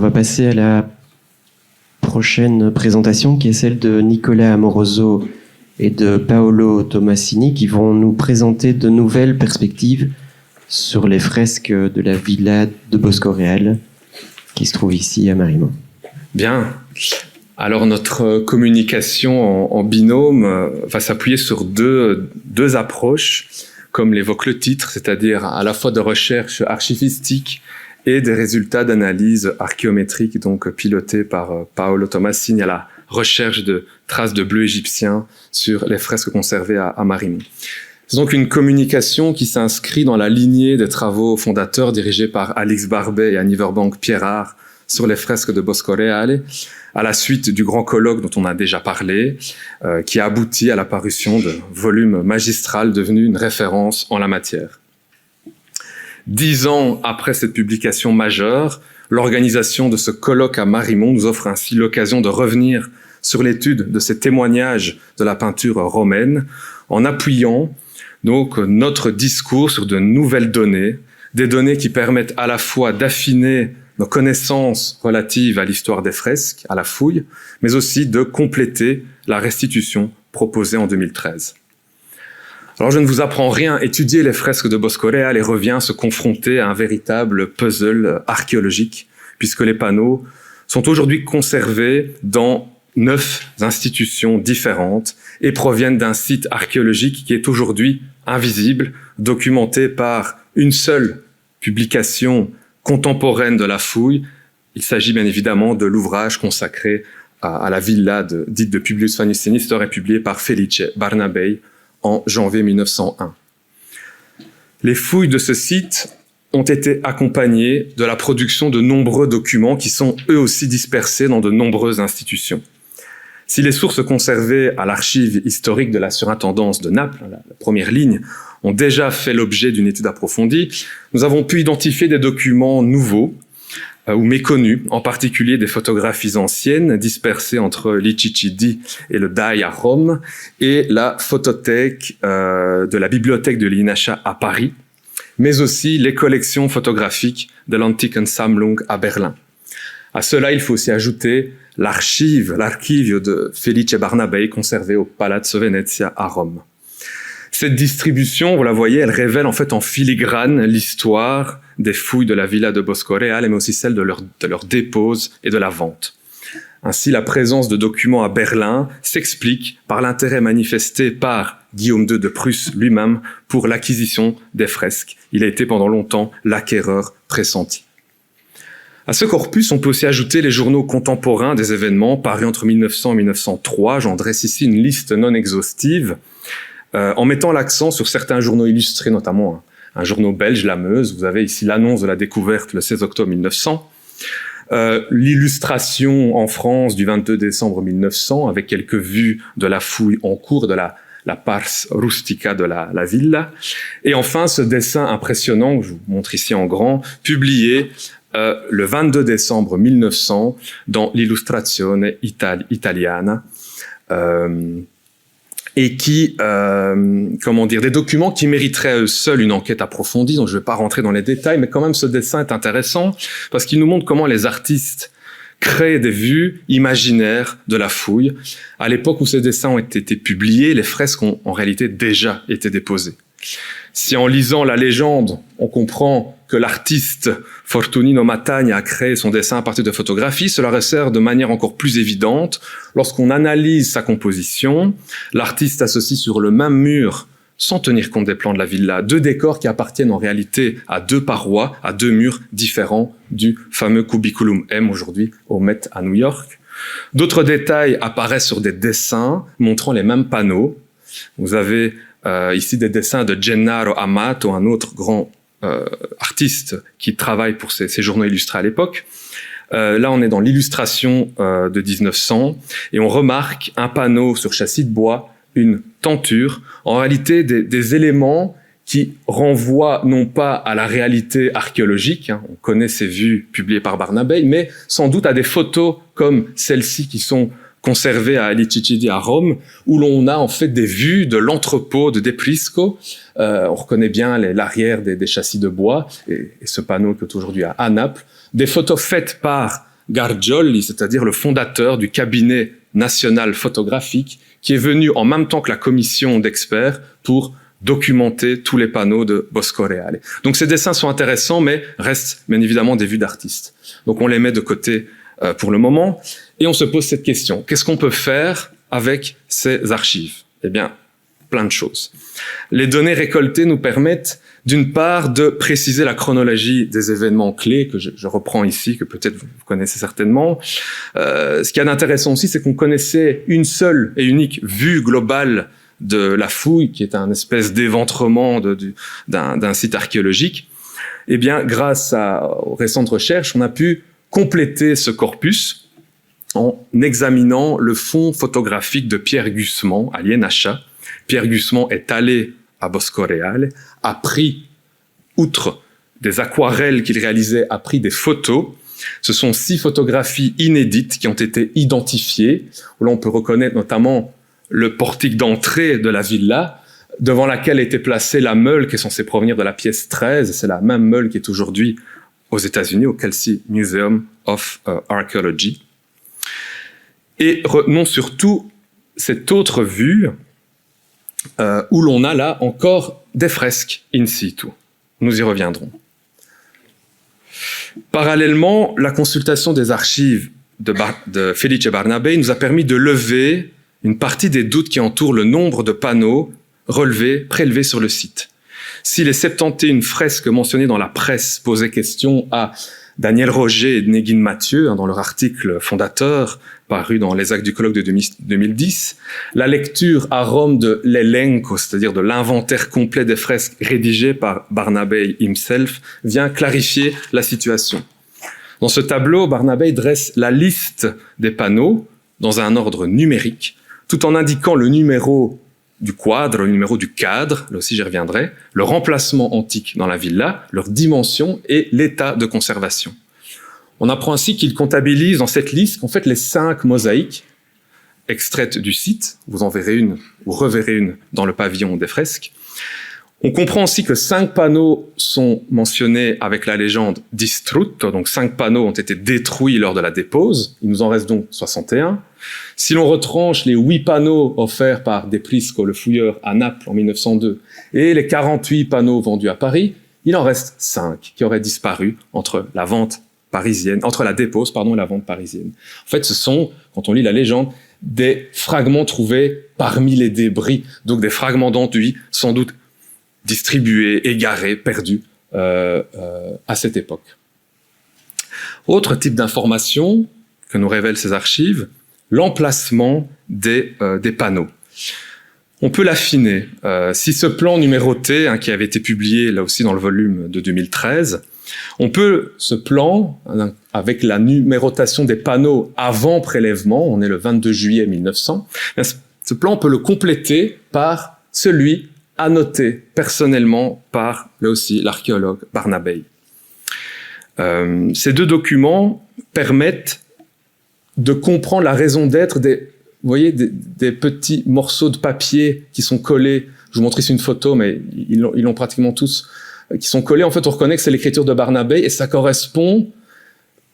va passer à la prochaine présentation qui est celle de Nicolas Amoroso et de Paolo Tomasini qui vont nous présenter de nouvelles perspectives sur les fresques de la villa de Bosco-Real qui se trouve ici à Marimont. Bien. Alors notre communication en binôme va s'appuyer sur deux approches, comme l'évoque le titre, c'est-à-dire à la fois de recherche archivistique et des résultats d'analyse archéométrique, donc pilotés par Paolo Tomasini à la recherche de traces de bleu égyptien sur les fresques conservées à Marimont. C'est donc une communication qui s'inscrit dans la lignée des travaux fondateurs dirigés par Alix Barbet et Annie Verbank-Pierrard sur les fresques de Bosco-Real, à la suite du grand colloque dont on a déjà parlé, qui a abouti à la parution de volumes magistrales devenus une référence en la matière. 10 ans après cette publication majeure, l'organisation de ce colloque à Marimont nous offre ainsi l'occasion de revenir sur l'étude de ces témoignages de la peinture romaine, en appuyant donc notre discours sur de nouvelles données, des données qui permettent à la fois d'affiner nos connaissances relatives à l'histoire des fresques, à la fouille, mais aussi de compléter la restitution proposée en 2013. Alors je ne vous apprends rien, étudier les fresques de Bosco-Real revient se confronter à un véritable puzzle archéologique, puisque les panneaux sont aujourd'hui conservés dans 9 institutions différentes et proviennent d'un site archéologique qui est aujourd'hui invisible, documenté par une seule publication contemporaine de la fouille. Il s'agit bien évidemment de l'ouvrage consacré à la villa dite de Publius Fannius Sinistor et publié par Felice Barnabei en janvier 1901. Les fouilles de ce site ont été accompagnées de la production de nombreux documents qui sont eux aussi dispersés dans de nombreuses institutions. Si les sources conservées à l'archive historique de la surintendance de Naples, la première ligne, ont déjà fait l'objet d'une étude approfondie, nous avons pu identifier des documents nouveaux ou méconnus, en particulier des photographies anciennes dispersées entre l'Icicidi et le DAI à Rome et la photothèque de la bibliothèque de l'INACHA à Paris, mais aussi les collections photographiques de l'Antikensammlung à Berlin. À cela, il faut aussi ajouter l'archivio de Felice Barnabei conservé au Palazzo Venezia à Rome. Cette distribution, vous la voyez, elle révèle en fait en filigrane l'histoire des fouilles de la villa de Bosco-Real, mais aussi celle de leur dépose et de la vente. Ainsi, la présence de documents à Berlin s'explique par l'intérêt manifesté par Guillaume II de Prusse lui-même pour l'acquisition des fresques. Il a été pendant longtemps l'acquéreur pressenti. À ce corpus, on peut aussi ajouter les journaux contemporains des événements parus entre 1900 et 1903. J'en dresse ici une liste non exhaustive, en mettant l'accent sur certains journaux illustrés, notamment un journal belge, La Meuse. Vous avez ici l'annonce de la découverte le 16 octobre 1900. L'illustration en France du 22 décembre 1900, avec quelques vues de la fouille en cours de la pars rustica de la villa. Et enfin, ce dessin impressionnant, que je vous montre ici en grand, publié le 22 décembre 1900 dans l'Illustrazione Italiana, et qui, des documents qui mériteraient à eux seuls une enquête approfondie, donc je ne vais pas rentrer dans les détails, mais quand même ce dessin est intéressant parce qu'il nous montre comment les artistes créent des vues imaginaires de la fouille. À l'époque où ces dessins ont été publiés, les fresques ont en réalité déjà été déposées. Si en lisant la légende, on comprend que l'artiste Fortunino Matagna a créé son dessin à partir de photographies, cela resserre de manière encore plus évidente lorsqu'on analyse sa composition. L'artiste associe sur le même mur, sans tenir compte des plans de la villa, 2 décors qui appartiennent en réalité à 2 parois, à 2 murs différents du fameux Cubiculum M aujourd'hui au Met à New York. D'autres détails apparaissent sur des dessins montrant les mêmes panneaux. Vous avez ici des dessins de Gennaro Amato, un autre grand artiste qui travaille pour ces journaux illustrés à l'époque. Là, on est dans l'illustration de 1900 et on remarque un panneau sur châssis de bois, une tenture, en réalité des éléments qui renvoient non pas à la réalité archéologique, on connaît ces vues publiées par Barnabei, mais sans doute à des photos comme celles-ci qui sont conservé à l'Icicidi à Rome, où l'on a en fait des vues de l'entrepôt de Deprisco. On reconnaît bien l'arrière des châssis de bois et ce panneau qui est aujourd'hui à Naples. Des photos faites par Gargioli, c'est-à-dire le fondateur du cabinet national photographique, qui est venu en même temps que la commission d'experts pour documenter tous les panneaux de Bosco Reale. Donc ces dessins sont intéressants, mais restent bien évidemment des vues d'artistes. Donc on les met de côté pour le moment, et on se pose cette question. Qu'est-ce qu'on peut faire avec ces archives? Eh bien, plein de choses. Les données récoltées nous permettent, d'une part, de préciser la chronologie des événements clés que je reprends ici, que peut-être vous connaissez certainement. Ce qui est intéressant aussi, c'est qu'on connaissait une seule et unique vue globale de la fouille, qui est un espèce d'éventrement d'un site archéologique. Eh bien, grâce aux récentes recherches, on a pu compléter ce corpus en examinant le fonds photographique de Pierre Gusman à l'INHA. Pierre Gusman est allé à Bosco Reale, a pris, outre des aquarelles qu'il réalisait, a pris des photos. Ce sont 6 photographies inédites qui ont été identifiées, où l'on peut reconnaître notamment le portique d'entrée de la villa, devant laquelle était placée la meule qui est censée provenir de la pièce 13. C'est la même meule qui est aujourd'hui aux États-Unis, au Kelsey Museum of Archaeology. Et retenons surtout cette autre vue où l'on a là encore des fresques in situ. Nous y reviendrons. Parallèlement, la consultation des archives de Felice Barnabei nous a permis de lever une partie des doutes qui entourent le nombre de panneaux prélevés sur le site. Si les 71 fresques mentionnées dans la presse posaient question à Daniel Roger et Negin Mathieu, dans leur article fondateur paru dans les Actes du colloque de 2010, la lecture à Rome de l'elenco, c'est-à-dire de l'inventaire complet des fresques rédigé par Barnabei himself, vient clarifier la situation. Dans ce tableau, Barnabei dresse la liste des panneaux dans un ordre numérique, tout en indiquant le numéro du quadre, le numéro du cadre, là aussi j'y reviendrai, le remplacement antique dans la villa, leur dimension et l'état de conservation. On apprend ainsi qu'il comptabilise dans cette liste qu'en fait les 5 mosaïques extraites du site, vous en verrez une, vous reverrez une dans le pavillon des fresques. On comprend aussi que 5 panneaux sont mentionnés avec la légende distrutto, donc 5 panneaux ont été détruits lors de la dépose, il nous en reste donc 61. Si l'on retranche les 8 panneaux offerts par Deprisco, le fouilleur, à Naples en 1902, et les 48 panneaux vendus à Paris, il en reste 5 qui auraient disparu entre la dépose, et la vente parisienne. En fait, ce sont, quand on lit la légende, des fragments trouvés parmi les débris, donc des fragments d'enduit, sans doute distribués, égarés, perdus à cette époque. Autre type d'information que nous révèlent ces archives, l'emplacement des panneaux. On peut l'affiner. Si ce plan numéroté, qui avait été publié là aussi dans le volume de 2013, ce plan, avec la numérotation des panneaux avant prélèvement, on est le 22 juillet 1900, ce plan, on peut le compléter par celui annoté personnellement par, là aussi, l'archéologue Barnabei. Ces 2 documents permettent de comprendre la raison d'être des petits morceaux de papier qui sont collés. Je vous montre ici une photo, mais ils l'ont pratiquement tous, qui sont collés. En fait, on reconnaît que c'est l'écriture de Barnabei et ça correspond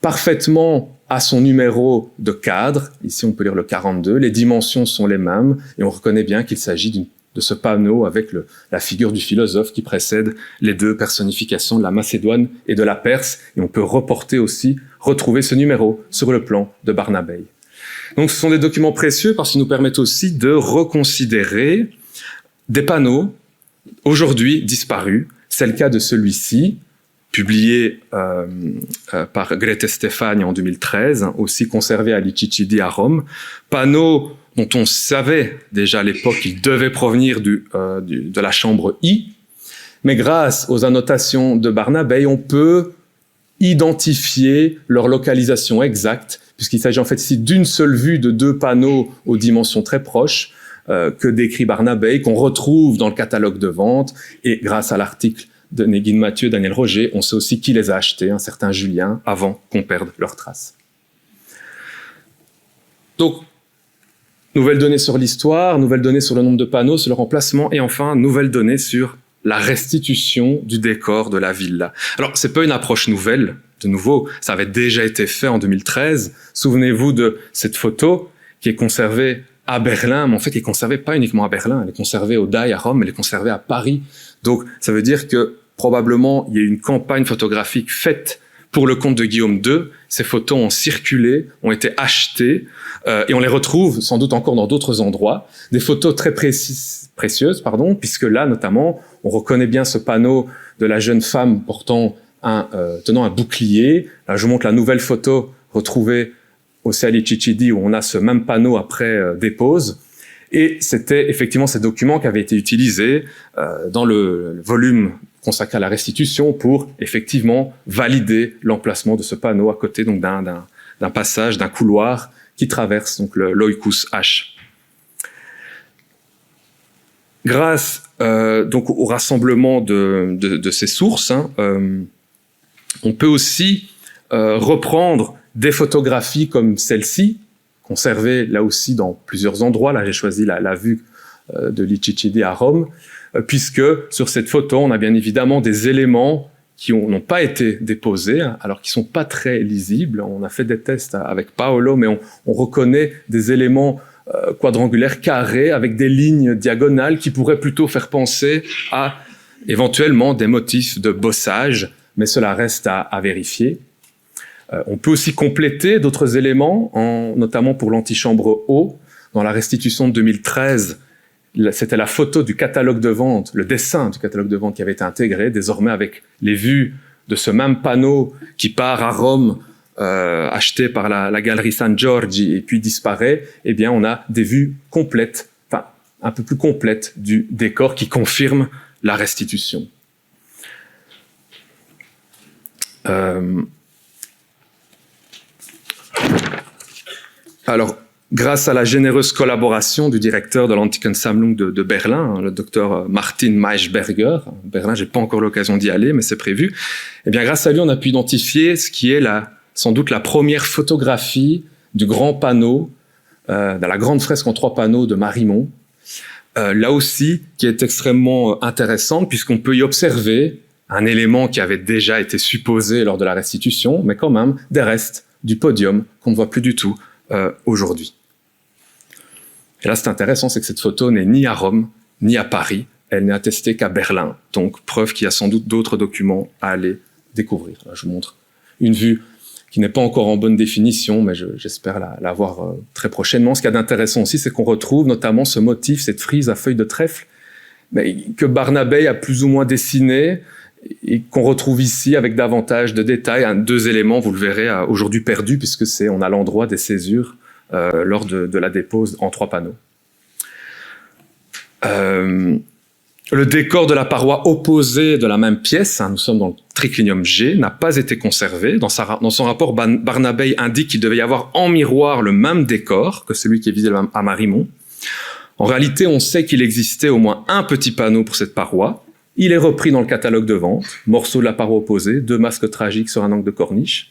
parfaitement à son numéro de cadre. Ici, on peut lire le 42. Les dimensions sont les mêmes et on reconnaît bien qu'il s'agit de ce panneau avec la figure du philosophe qui précède les 2 personnifications de la Macédoine et de la Perse. Et on peut retrouver ce numéro sur le plan de Barnabei. Donc ce sont des documents précieux parce qu'ils nous permettent aussi de reconsidérer des panneaux aujourd'hui disparus. C'est le cas de celui-ci, publié par Grete Stefani en 2013, aussi conservé à Licicidi à Rome. Panneau dont on savait déjà à l'époque qu'il devait provenir de la chambre I, mais grâce aux annotations de Barnabei, on peut identifier leur localisation exacte, puisqu'il s'agit en fait ici d'une seule vue de 2 panneaux aux dimensions très proches que décrit Barnabei, qu'on retrouve dans le catalogue de vente, et grâce à l'article de Negin Mathieu, Daniel Roger, on sait aussi qui les a achetés, un certain Julien, avant qu'on perde leurs traces. Donc, nouvelles données sur l'histoire, nouvelles données sur le nombre de panneaux, sur leur emplacement, et enfin, nouvelles données sur la restitution du décor de la villa. Alors, c'est pas une approche nouvelle, de nouveau, ça avait déjà été fait en 2013. Souvenez-vous de cette photo qui est conservée à Berlin, mais en fait, qui est conservée pas uniquement à Berlin, elle est conservée au DAI à Rome, elle est conservée à Paris. Donc, ça veut dire que probablement, il y a eu une campagne photographique faite pour le compte de Guillaume II. Ces photos ont circulé, ont été achetées, et on les retrouve sans doute encore dans d'autres endroits. Des photos très précieuses, puisque là, notamment, on reconnaît bien ce panneau de la jeune femme tenant un bouclier. Là, je vous montre la nouvelle photo retrouvée au CLI Cicidi, où on a ce même panneau après dépose. Et c'était effectivement ces documents qui avaient été utilisés dans le volume consacré à la restitution pour effectivement valider l'emplacement de ce panneau à côté donc d'un passage, d'un couloir qui traverse donc l'Oikos H. Grâce donc au rassemblement de ces sources, on peut aussi reprendre des photographies comme celle-ci, conservées là aussi dans plusieurs endroits. Là, j'ai choisi la vue de l'Icicidi à Rome, puisque sur cette photo, on a bien évidemment des éléments qui n'ont pas été déposés, alors qui sont pas très lisibles. On a fait des tests avec Paolo, mais on reconnaît des éléments quadrangulaires carrés avec des lignes diagonales qui pourraient plutôt faire penser à éventuellement des motifs de bossage, mais cela reste à vérifier. On peut aussi compléter d'autres éléments, notamment pour l'antichambre haut. Dans la restitution de 2013, c'était la photo du catalogue de vente, le dessin du catalogue de vente qui avait été intégré, désormais avec les vues de ce même panneau qui part à Rome, acheté par la galerie San Giorgi et puis disparaît. Eh bien, on a des vues complètes, enfin un peu plus complètes du décor qui confirme la restitution. Alors, grâce à la généreuse collaboration du directeur de l'Antikensammlung de Berlin, le docteur Martin Maischberger, Berlin, j'ai pas encore l'occasion d'y aller, mais c'est prévu. Eh bien, grâce à lui, on a pu identifier ce qui est sans doute la première photographie du grand panneau, de la grande fresque en 3 panneaux de Marimont. Là aussi, qui est extrêmement intéressante, puisqu'on peut y observer un élément qui avait déjà été supposé lors de la restitution, mais quand même des restes du podium qu'on ne voit plus du tout aujourd'hui. Et là, c'est intéressant, c'est que cette photo n'est ni à Rome, ni à Paris, elle n'est attestée qu'à Berlin. Donc, preuve qu'il y a sans doute d'autres documents à aller découvrir. Là, je vous montre une vue qui n'est pas encore en bonne définition, mais j'espère la voir très prochainement. Ce qu'il y a d'intéressant aussi, c'est qu'on retrouve notamment ce motif, cette frise à feuilles de trèfle, mais que Barnabé a plus ou moins dessiné, et qu'on retrouve ici avec davantage de détails. 2 éléments, vous le verrez, aujourd'hui perdus, puisque on a l'endroit des césures lors de la dépose en 3 panneaux. Le décor de la paroi opposée de la même pièce, nous sommes dans le triclinium G, n'a pas été conservé. Dans son rapport, Barnabé indique qu'il devait y avoir en miroir le même décor que celui qui est visible à Marimont. En réalité, on sait qu'il existait au moins un petit panneau pour cette paroi. Il est repris dans le catalogue de vente, morceau de la paroi opposée, 2 masques tragiques sur un angle de corniche.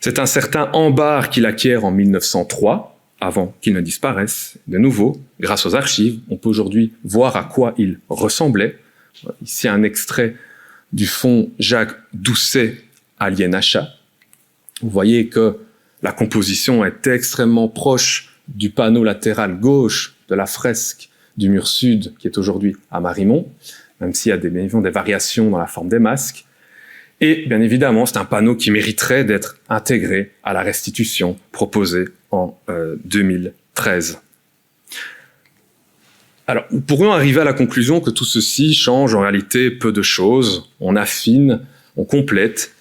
C'est un certain Ambar qui l'acquiert en 1903, avant qu'il ne disparaisse. De nouveau, grâce aux archives, on peut aujourd'hui voir à quoi il ressemblait. Ici, un extrait du fond Jacques Doucet à Liénachat. Vous voyez que la composition est extrêmement proche du panneau latéral gauche de la fresque du mur sud, qui est aujourd'hui à Marimont, même s'il y a des variations dans la forme des masques. Et bien évidemment, c'est un panneau qui mériterait d'être intégré à la restitution proposée en 2013. Alors, nous pourrions arriver à la conclusion que tout ceci change en réalité peu de choses. On affine, on complète.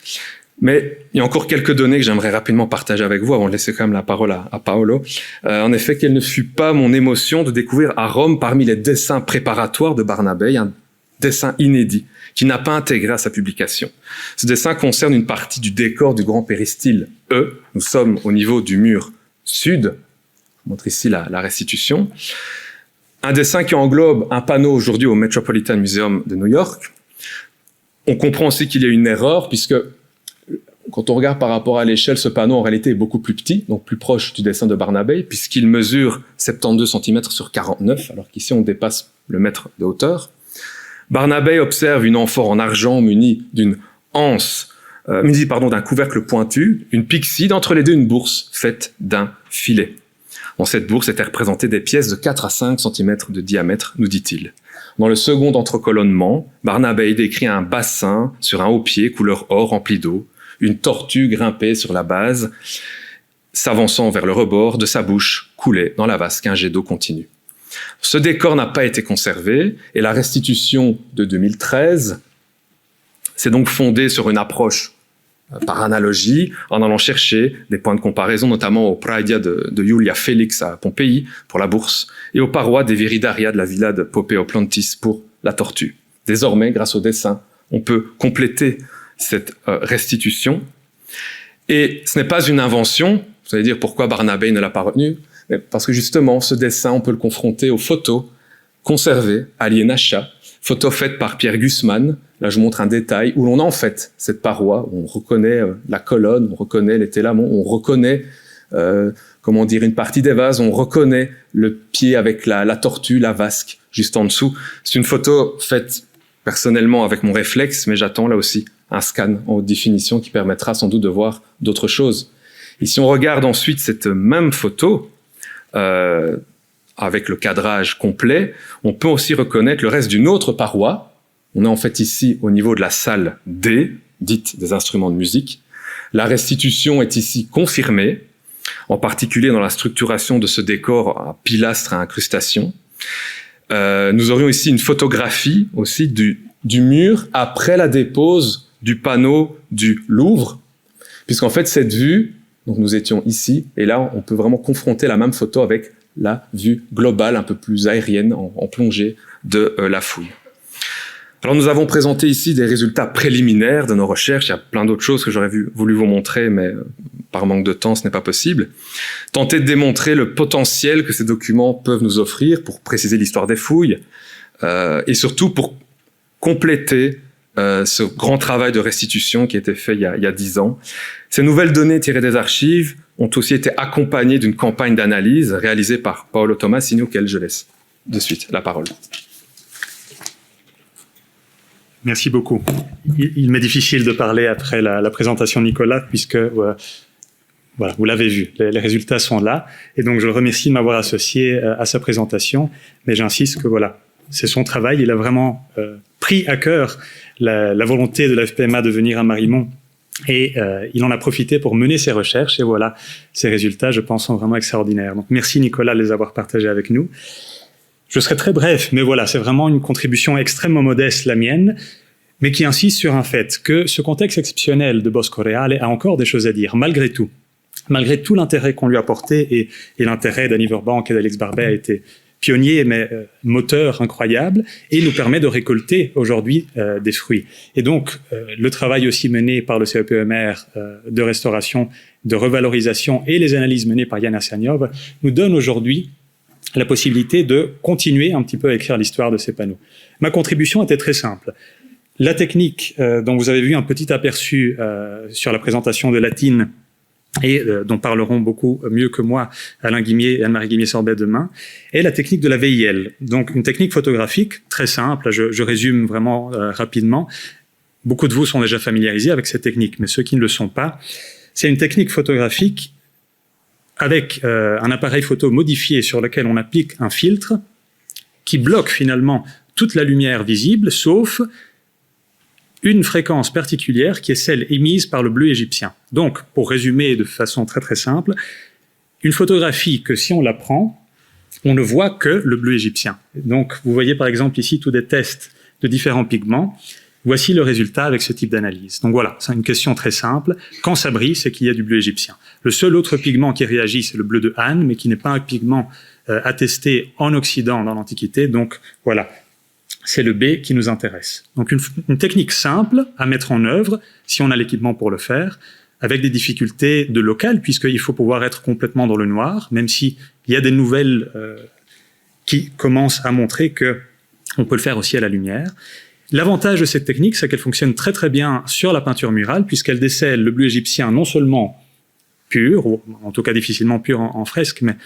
Mais il y a encore quelques données que j'aimerais rapidement partager avec vous avant de laisser quand même la parole à Paolo. En effet, quelle ne fut pas mon émotion de découvrir à Rome, parmi les dessins préparatoires de Barnabé, un dessin inédit qui n'a pas intégré à sa publication. Ce dessin concerne une partie du décor du grand péristyle E. Nous sommes au niveau du mur sud. Je vous montre ici la restitution. Un dessin qui englobe un panneau aujourd'hui au Metropolitan Museum de New York. On comprend aussi qu'il y a une erreur, puisque quand on regarde par rapport à l'échelle, ce panneau en réalité est beaucoup plus petit, donc plus proche du dessin de Barnabé, puisqu'il mesure 72 cm sur 49, alors qu'ici on dépasse le mètre de hauteur. Barnabé observe une amphore en argent munie d'une anse d'un couvercle pointu, une pyxide, entre les deux une bourse faite d'un filet. Dans cette bourse étaient représentées des pièces de 4 à 5 cm de diamètre, nous dit-il. Dans le second entrecolonnement, Barnabé décrit un bassin sur un haut pied couleur or rempli d'eau, une tortue grimpée sur la base, s'avançant vers le rebord, de sa bouche coulait dans la vasque un jet d'eau continu. Ce décor n'a pas été conservé et la restitution de 2013 s'est donc fondée sur une approche par analogie, en allant chercher des points de comparaison, notamment au Praedia de Julia Felix à Pompéi pour la bourse, et aux parois des Viridaria de la villa de Popeo Plantis pour la tortue. Désormais, grâce au dessin, on peut compléter cette restitution. Et ce n'est pas une invention, vous allez dire pourquoi Barnabé ne l'a pas retenu, mais parce que justement, ce dessin, on peut le confronter aux photos conservées à l'INHA, photos faites par Pierre Gusman. Là, je vous montre un détail où l'on a en fait cette paroi, où on reconnaît la colonne, on reconnaît les télamons, on reconnaît, une partie des vases, on reconnaît le pied avec la tortue, la vasque, juste en dessous. C'est une photo faite personnellement avec mon réflexe, mais j'attends là aussi un scan en haute définition qui permettra sans doute de voir d'autres choses. Et si on regarde ensuite cette même photo, avec le cadrage complet, on peut aussi reconnaître le reste d'une autre paroi. On est en fait ici au niveau de la salle D, dite des instruments de musique. La restitution est ici confirmée, en particulier dans la structuration de ce décor à pilastres à incrustation. Nous aurions ici une photographie aussi du mur après la dépose du panneau du Louvre, puisqu'en fait cette vue, donc nous étions ici, et là on peut vraiment confronter la même photo avec la vue globale, un peu plus aérienne, en plongée de la fouille. Alors nous avons présenté ici des résultats préliminaires de nos recherches. Il y a plein d'autres choses que j'aurais voulu vous montrer, mais par manque de temps, ce n'est pas possible. Tenter de démontrer le potentiel que ces documents peuvent nous offrir pour préciser l'histoire des fouilles, et surtout pour compléter ce grand travail de restitution qui a été fait il y a 10 ans. Ces nouvelles données tirées des archives ont aussi été accompagnées d'une campagne d'analyse réalisée par Paolo Tomasini, auquel je laisse de suite la parole. Merci beaucoup. Il m'est difficile de parler après la présentation de Nicolas, puisque voilà, vous l'avez vu, les résultats sont là. Et donc, je le remercie de m'avoir associé à sa présentation. Mais j'insiste que voilà, c'est son travail. Il a vraiment pris à cœur la volonté de la FPMA de venir à Marimont. Et il en a profité pour mener ses recherches. Et voilà, ces résultats, je pense, sont vraiment extraordinaires. Donc, merci Nicolas de les avoir partagés avec nous. Je serai très bref, mais voilà, c'est vraiment une contribution extrêmement modeste, la mienne, mais qui insiste sur un fait, que ce contexte exceptionnel de Bosco Reale a encore des choses à dire, malgré tout l'intérêt qu'on lui a porté, et l'intérêt d'Annie Verbank et d'Alex Barbet a été pionnier, mais moteur incroyable, et il nous permet de récolter aujourd'hui des fruits. Et donc, le travail aussi mené par le CEPEMR de restauration, de revalorisation, et les analyses menées par Yann Arsaniov nous donnent aujourd'hui la possibilité de continuer un petit peu à écrire l'histoire de ces panneaux. Ma contribution était très simple. La technique dont vous avez vu un petit aperçu sur la présentation de Latine et dont parleront beaucoup mieux que moi Alain Guimier et Anne-Marie Guimier-Sorbet demain, est la technique de la VIL. Donc une technique photographique très simple, je résume vraiment rapidement. Beaucoup de vous sont déjà familiarisés avec cette technique, mais ceux qui ne le sont pas, c'est une technique photographique avec un appareil photo modifié sur lequel on applique un filtre qui bloque finalement toute la lumière visible, sauf une fréquence particulière qui est celle émise par le bleu égyptien. Donc, pour résumer de façon très très simple, une photographie que si on la prend, on ne voit que le bleu égyptien. Donc, vous voyez par exemple ici tous des tests de différents pigments. Voici le résultat avec ce type d'analyse. Donc voilà, c'est une question très simple. Quand ça brille, c'est qu'il y a du bleu égyptien. Le seul autre pigment qui réagit, c'est le bleu de Han, mais qui n'est pas un pigment attesté en Occident dans l'Antiquité. Donc voilà, c'est le B qui nous intéresse. Donc une technique simple à mettre en œuvre, si on a l'équipement pour le faire, avec des difficultés de local, puisqu'il faut pouvoir être complètement dans le noir, même s'il y a des nouvelles qui commencent à montrer qu'on peut le faire aussi à la lumière. L'avantage de cette technique, c'est qu'elle fonctionne très très bien sur la peinture murale, puisqu'elle décèle le bleu égyptien non seulement pur, ou en tout cas difficilement pur en fresque, mais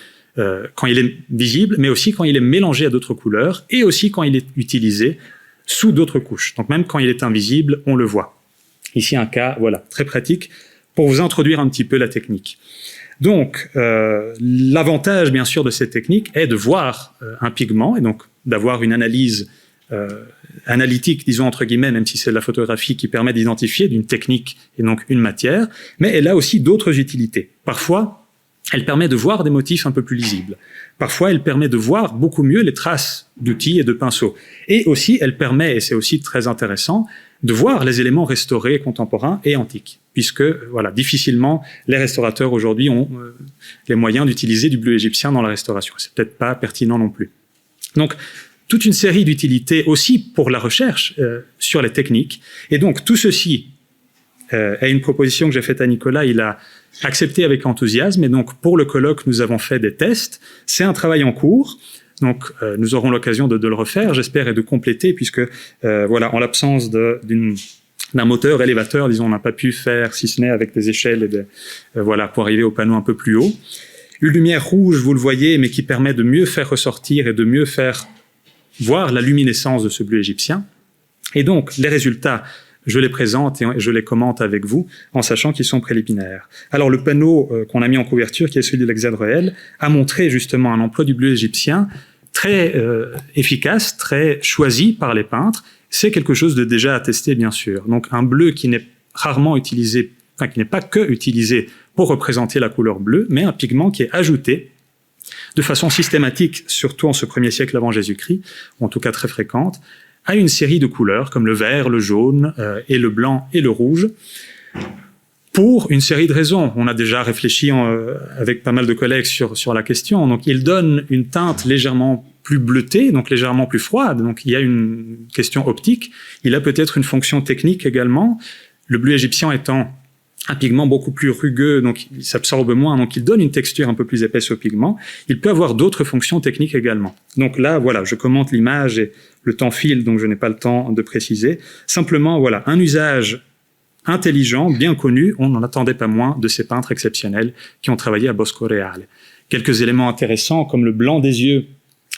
quand il est visible, mais aussi quand il est mélangé à d'autres couleurs, et aussi quand il est utilisé sous d'autres couches. Donc même quand il est invisible, on le voit. Ici, un cas très pratique pour vous introduire un petit peu la technique. Donc, l'avantage, bien sûr, de cette technique est de voir un pigment et donc d'avoir une analyse analytique, disons entre guillemets, même si c'est de la photographie qui permet d'identifier d'une technique et donc une matière, mais elle a aussi d'autres utilités. Parfois, elle permet de voir des motifs un peu plus lisibles. Parfois, elle permet de voir beaucoup mieux les traces d'outils et de pinceaux. Et aussi, elle permet, et c'est aussi très intéressant, de voir les éléments restaurés contemporains et antiques, puisque difficilement les restaurateurs aujourd'hui ont les moyens d'utiliser du bleu égyptien dans la restauration. C'est peut-être pas pertinent non plus. Donc, toute une série d'utilités aussi pour la recherche sur les techniques. Et donc, tout ceci est une proposition que j'ai faite à Nicolas. Il a accepté avec enthousiasme. Et donc, pour le colloque, nous avons fait des tests. C'est un travail en cours. Donc, nous aurons l'occasion de le refaire, j'espère, et de compléter, puisque, en l'absence d'un moteur élévateur, disons, on n'a pas pu faire, si ce n'est avec des échelles, et pour arriver au panneau un peu plus haut. Une lumière rouge, vous le voyez, mais qui permet de mieux faire ressortir et de mieux faire voir la luminescence de ce bleu égyptien. Et donc, les résultats, je les présente et je les commente avec vous, en sachant qu'ils sont préliminaires. Alors, le panneau qu'on a mis en couverture, qui est celui de l'Hexade réel, a montré justement un emploi du bleu égyptien très efficace, très choisi par les peintres. C'est quelque chose de déjà attesté, bien sûr. Donc, un bleu qui n'est rarement utilisé, qui n'est pas que utilisé pour représenter la couleur bleue, mais un pigment qui est ajouté de façon systématique, surtout en ce 1er siècle avant Jésus-Christ, ou en tout cas très fréquente, à une série de couleurs comme le vert, le jaune, et le blanc et le rouge, pour une série de raisons. On a déjà réfléchi avec pas mal de collègues sur la question. Donc, il donne une teinte légèrement plus bleutée, donc légèrement plus froide. Donc, il y a une question optique. Il a peut-être une fonction technique également. Le bleu égyptien étant un pigment beaucoup plus rugueux, donc il s'absorbe moins, donc il donne une texture un peu plus épaisse au pigment. Il peut avoir d'autres fonctions techniques également. Donc là, je commente l'image et le temps file, donc je n'ai pas le temps de préciser. Simplement, un usage intelligent, bien connu, on n'en attendait pas moins de ces peintres exceptionnels qui ont travaillé à Bosco Reale. Quelques éléments intéressants, comme le blanc des yeux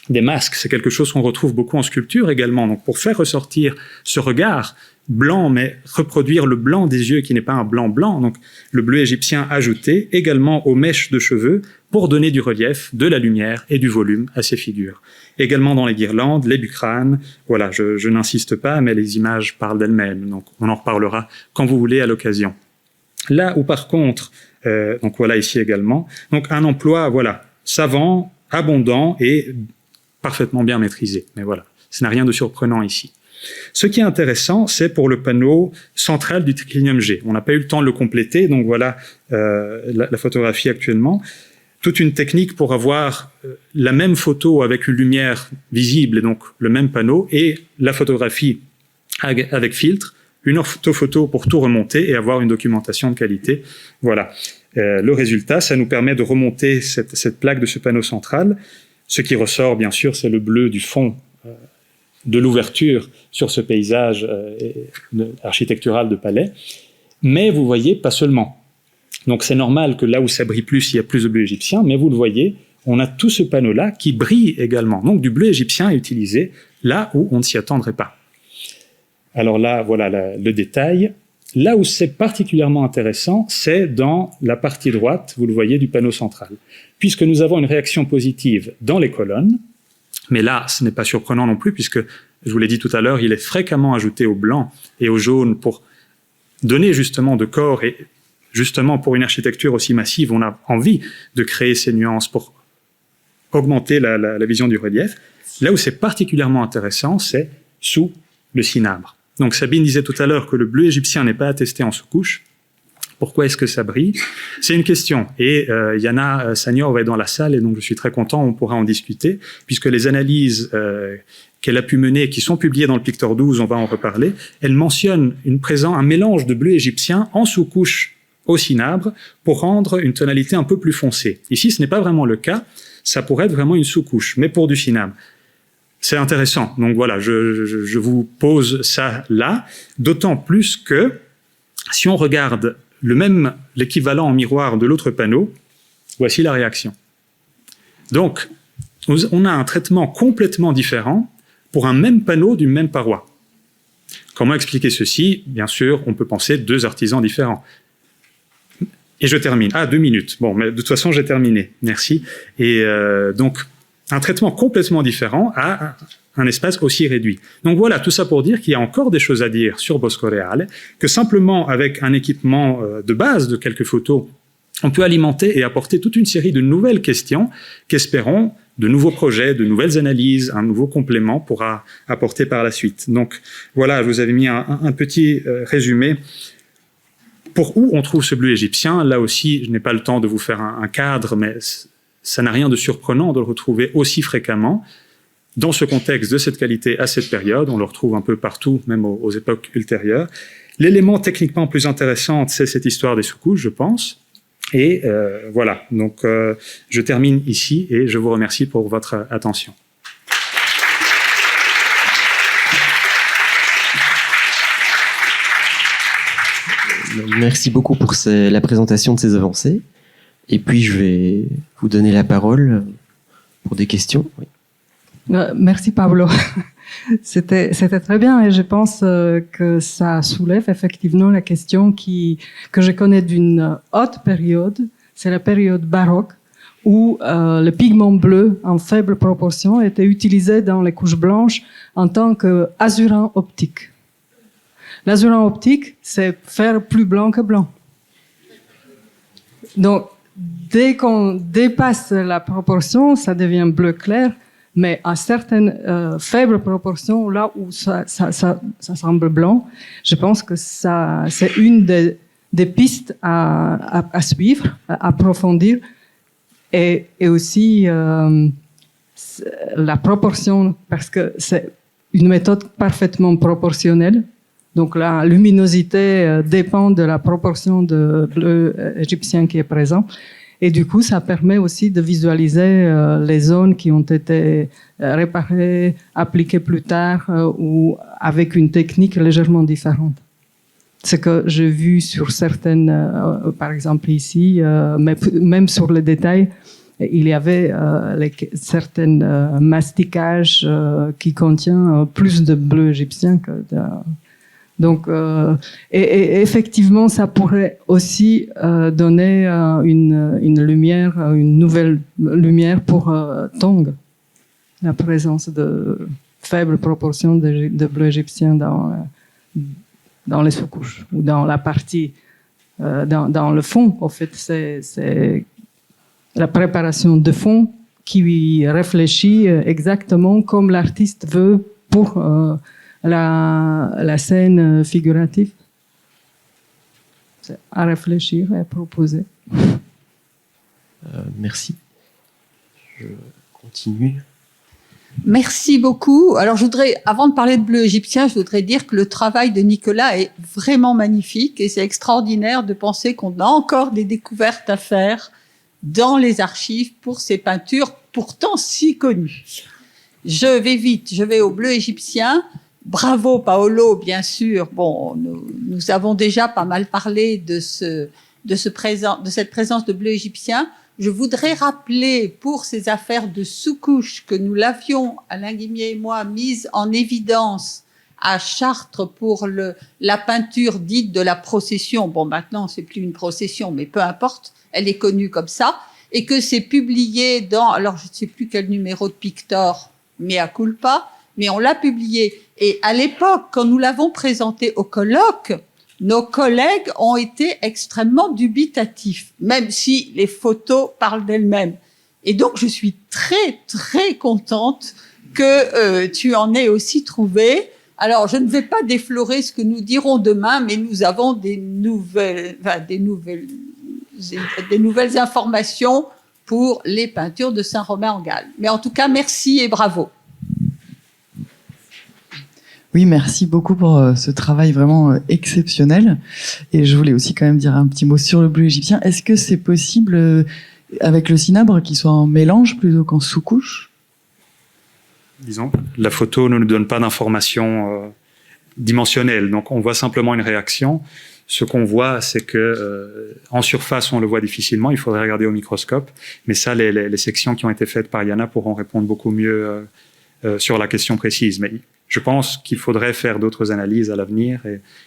des masques, c'est quelque chose qu'on retrouve beaucoup en sculpture également. Donc pour faire ressortir ce regard blanc, mais reproduire le blanc des yeux qui n'est pas un blanc blanc, donc le bleu égyptien ajouté également aux mèches de cheveux pour donner du relief, de la lumière et du volume à ces figures. Également dans les guirlandes, les bucranes, je n'insiste pas, mais les images parlent d'elles-mêmes, donc on en reparlera quand vous voulez à l'occasion. Là où par contre, ici également, donc un emploi savant, abondant et parfaitement bien maîtrisé, mais ça n'a rien de surprenant ici. Ce qui est intéressant, c'est pour le panneau central du triclinium G. On n'a pas eu le temps de le compléter, donc la photographie actuellement. Toute une technique pour avoir la même photo avec une lumière visible, et donc le même panneau, et la photographie avec filtre, une orthophoto pour tout remonter et avoir une documentation de qualité. Le résultat, ça nous permet de remonter cette plaque de ce panneau central. Ce qui ressort, bien sûr, c'est le bleu du fond de l'ouverture sur ce paysage architectural de palais. Mais vous voyez, pas seulement. Donc c'est normal que là où ça brille plus, il y a plus de bleu égyptien, mais vous le voyez, on a tout ce panneau-là qui brille également. Donc du bleu égyptien est utilisé là où on ne s'y attendrait pas. Alors là, le détail. Là où c'est particulièrement intéressant, c'est dans la partie droite, vous le voyez, du panneau central. Puisque nous avons une réaction positive dans les colonnes, mais là, ce n'est pas surprenant non plus, puisque, je vous l'ai dit tout à l'heure, il est fréquemment ajouté au blanc et au jaune pour donner justement de corps, et justement pour une architecture aussi massive, on a envie de créer ces nuances pour augmenter la vision du relief. Là où c'est particulièrement intéressant, c'est sous le cinabre. Donc Sabine disait tout à l'heure que le bleu égyptien n'est pas attesté en sous-couche. Pourquoi est-ce que ça brille? C'est une question. Et Yana Sagnor est dans la salle, et donc je suis très content, on pourra en discuter, puisque les analyses qu'elle a pu mener, qui sont publiées dans le Pictor 12, on va en reparler, elle mentionne un mélange de bleu égyptien en sous-couche au cinabre pour rendre une tonalité un peu plus foncée. Ici, ce n'est pas vraiment le cas, ça pourrait être vraiment une sous-couche, mais pour du cinabre. C'est intéressant. Donc je vous pose ça là, d'autant plus que si on regarde l'équivalent en miroir de l'autre panneau, voici la réaction. Donc, on a un traitement complètement différent pour un même panneau d'une même paroi. Comment expliquer ceci? Bien sûr, on peut penser 2 artisans différents. Et je termine. 2 minutes. Bon, mais de toute façon, j'ai terminé. Merci. Et donc, un traitement complètement différent à un espace aussi réduit. Donc voilà, tout ça pour dire qu'il y a encore des choses à dire sur Bosco Reale, que simplement avec un équipement de base de quelques photos, on peut alimenter et apporter toute une série de nouvelles questions qu'espérons de nouveaux projets, de nouvelles analyses, un nouveau complément pourra apporter par la suite. Donc voilà, je vous avais mis un petit résumé pour où on trouve ce bleu égyptien. Là aussi, je n'ai pas le temps de vous faire un cadre, mais ça n'a rien de surprenant de le retrouver aussi fréquemment. Dans ce contexte de cette qualité à cette période, on le retrouve un peu partout, même aux époques ultérieures. L'élément techniquement plus intéressant, c'est cette histoire des sous-couches, je pense. Et voilà, donc je termine ici et je vous remercie pour votre attention. Merci beaucoup pour la présentation de ces avancées. Et puis, je vais vous donner la parole pour des questions. Oui. Merci Pablo. C'était très bien et je pense que ça soulève effectivement la question que je connais d'une haute période, c'est la période baroque, où le pigment bleu en faible proportion était utilisé dans les couches blanches en tant qu'azurant optique. L'azurant optique, c'est faire plus blanc que blanc. Donc, dès qu'on dépasse la proportion, ça devient bleu clair, mais à certaines faibles proportions, là où ça semble blanc, je pense que c'est une des pistes à suivre, à approfondir, et aussi la proportion, parce que c'est une méthode parfaitement proportionnelle. Donc la luminosité dépend de la proportion de bleu égyptien qui est présent. Et du coup, ça permet aussi de visualiser les zones qui ont été réparées, appliquées plus tard ou avec une technique légèrement différente. Ce que j'ai vu sur certaines, par exemple ici, mais même sur les détails, il y avait certains mastiquages qui contiennent plus de bleu égyptien que de... Donc, et effectivement, ça pourrait aussi donner une lumière, une nouvelle lumière pour Tong, la présence de faible proportion de bleu égyptien dans les sous-couches ou dans la partie, dans le fond. En fait, c'est la préparation de fond qui réfléchit exactement comme l'artiste veut pour la scène figurative. C'est à réfléchir et à proposer. Merci. Je continue. Merci beaucoup. Alors, avant de parler de bleu égyptien, je voudrais dire que le travail de Nicolas est vraiment magnifique et c'est extraordinaire de penser qu'on a encore des découvertes à faire dans les archives pour ces peintures pourtant si connues. Je vais vite, je vais au bleu égyptien. Bravo Paolo, bien sûr. Bon, nous avons déjà pas mal parlé de cette présence de bleu égyptien. Je voudrais rappeler pour ces affaires de sous-couche que nous l'avions, Alain Guimier et moi, mise en évidence à Chartres pour la peinture dite de la procession. Bon, maintenant, c'est plus une procession, mais peu importe, elle est connue comme ça. Et que c'est publié alors je ne sais plus quel numéro de Pictor, mea culpa, mais on l'a publié. Et à l'époque, quand nous l'avons présenté au colloque, nos collègues ont été extrêmement dubitatifs, même si les photos parlent d'elles-mêmes. Et donc, je suis très, très contente que tu en aies aussi trouvé. Alors, je ne vais pas déflorer ce que nous dirons demain, mais nous avons des nouvelles informations pour les peintures de Saint-Romain-en-Galles. Mais en tout cas, merci et bravo. Oui, merci beaucoup pour ce travail vraiment exceptionnel. Et je voulais aussi quand même dire un petit mot sur le bleu égyptien. Est-ce que c'est possible, avec le cinabre, qu'il soit en mélange plutôt qu'en sous-couche? Disons, la photo ne nous donne pas d'informations dimensionnelles. Donc, on voit simplement une réaction. Ce qu'on voit, c'est que en surface, on le voit difficilement. Il faudrait regarder au microscope. Mais ça, les sections qui ont été faites par Yana pourront répondre beaucoup mieux sur la question précise. Mais je pense qu'il faudrait faire d'autres analyses à l'avenir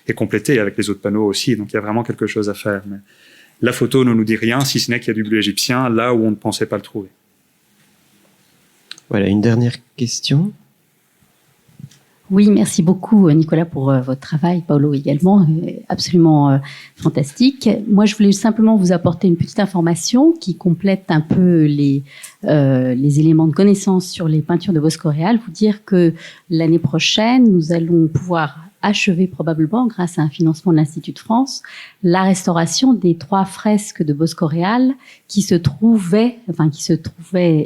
et compléter avec les autres panneaux aussi. Donc il y a vraiment quelque chose à faire. Mais la photo ne nous dit rien, si ce n'est qu'il y a du bleu égyptien là où on ne pensait pas le trouver. Voilà, une dernière question. Oui, merci beaucoup Nicolas pour votre travail, Paolo également, absolument fantastique. Moi, je voulais simplement vous apporter une petite information qui complète un peu les éléments de connaissance sur les peintures de Bosco-Réal. Vous dire que l'année prochaine, nous allons pouvoir achever probablement, grâce à un financement de l'Institut de France, la restauration des 3 fresques de Bosco-Réal qui se trouvaient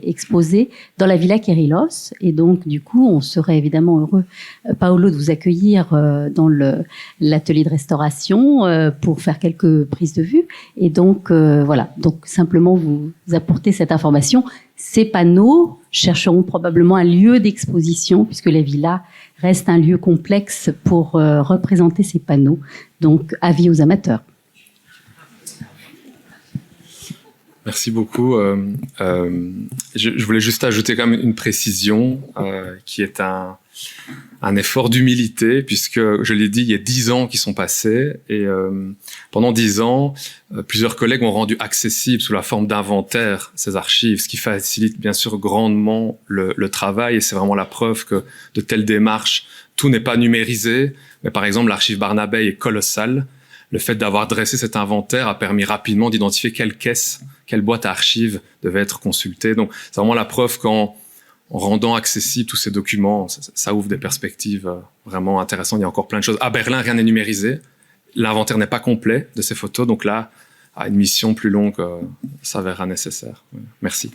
exposées dans la Villa Kérilos. Et donc, du coup, on serait évidemment heureux, Paolo, de vous accueillir dans l'atelier de restauration pour faire quelques prises de vue. Et donc, voilà. Donc, simplement vous apporter cette information. Ces panneaux chercheront probablement un lieu d'exposition, puisque la villa reste un lieu complexe pour représenter ces panneaux. Donc, avis aux amateurs. Merci beaucoup. Je voulais juste ajouter quand même une précision qui est un effort d'humilité, puisque, je l'ai dit, il y a 10 ans qui sont passés et pendant 10 ans, plusieurs collègues ont rendu accessible sous la forme d'inventaire ces archives, ce qui facilite bien sûr grandement le travail, et c'est vraiment la preuve que de telles démarches, tout n'est pas numérisé, mais par exemple l'archive Barnabé est colossale. Le fait d'avoir dressé cet inventaire a permis rapidement d'identifier quelle caisse, quelle boîte à archives devait être consultée. Donc c'est vraiment la preuve qu'en rendant accessibles tous ces documents, ça ouvre des perspectives vraiment intéressantes. Il y a encore plein de choses. À Berlin, rien n'est numérisé. L'inventaire n'est pas complet de ces photos. Donc là, à une mission plus longue, s'avérera nécessaire. Merci.